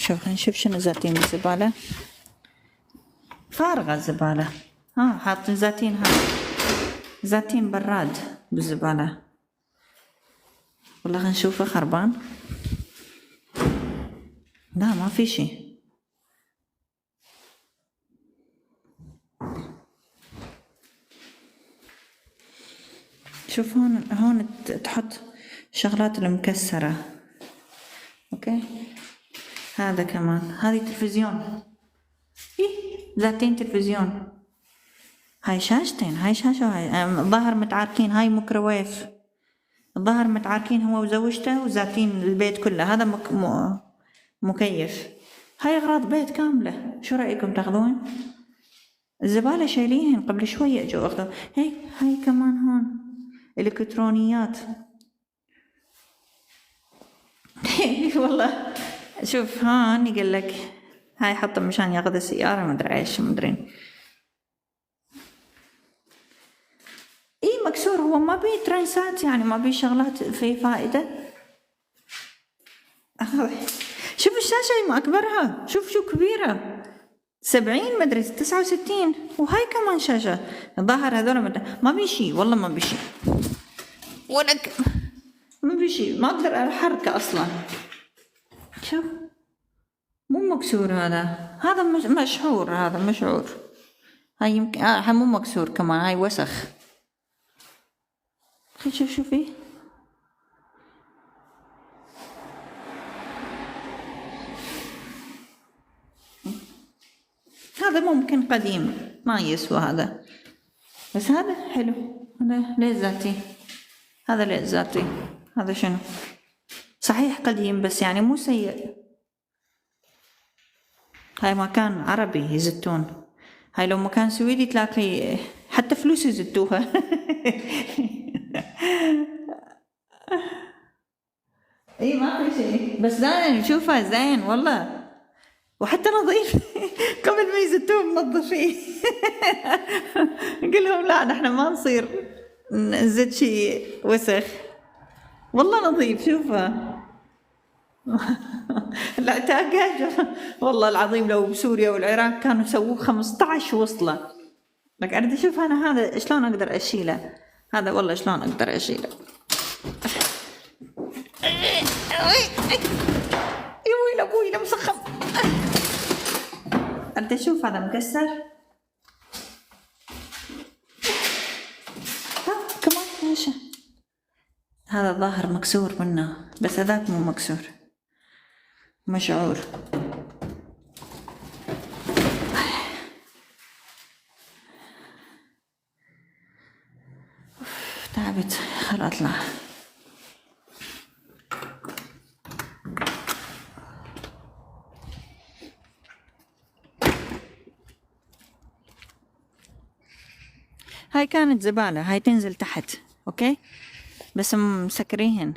شوف خلينا نشوف شنو زاتين بالزبالة. فارغة الزبالة. حاطين زاتين، زاتين براد بالزبالة. والله خلينا نشوفه خربان. لا ما في شي. شوف هون تحط شغلات المكسرة. اوكي هذا كمان، هذه تلفزيون. زاتين تلفزيون. هاي شاشتين، هاي شاشة وهاي الظاهر متعاركين. هاي ميكروويف الظاهر متعاركين هو وزوجته وزاتين البيت كله. هذا مكيف. هاي أغراض بيت كاملة. شو رأيكم تاخذون؟ الزبالة شايلين قبل شوية اجوا اخذوا. هاي كمان هون الكترونيات. والله شوف هون يقول لك هاي حطه مشان ياخذ السيارة، ما ادري ايش، ما ادري. مكسور. هو ما بيه ترنسات يعني، ما بيه شغلات في فائدة. شوف الشاشة ما أكبرها، شوف شو كبيرة، 70 مدري 69. وهاي كمان شاشة. الظاهر هذول ما بيه شي، والله ما بيه شي ولك، ما بيه شي، ما أقدر أحركه أصلا. شوف مو مكسور هذا مشعور. هذا مشعور. هاي يمكن مو مكسور كمان، هاي وسخ. شوفي هذا ممكن قديم ما يسوى هذا، بس هذا حلو. هذا ليش ذاتي، هذا ليش ذاتي. هذا شنو؟ صحيح قديم بس يعني مو سيء. هاي مكان عربي يزتون. هاي لو مكان سويدي تلاقي حتى فلوس يزتوها. ما في شيء، بس زين نشوفها زين والله، وحتى نظيف. قبل ما يزتوه منظفين. قلهم لا نحن ما نصير نزت شيء وسخ، والله نظيف. شوفها. العتاقة والله العظيم لو بسوريا والعراق كانوا سووه 15 وصلة. لك أريد أشوف أنا هذا شلون أقدر أشيله. هذا والله شلون أقدر أشيله. يا أبوي مسخم. أريد أشوف هذا مكسر. كمان ماشي. هذا ظاهر مكسور منه، بس هذاك مو مكسور، مشعور. تعبت، خل أطلع. هاي كانت زبالة، هاي تنزل تحت. أوكي بس مسكريهن.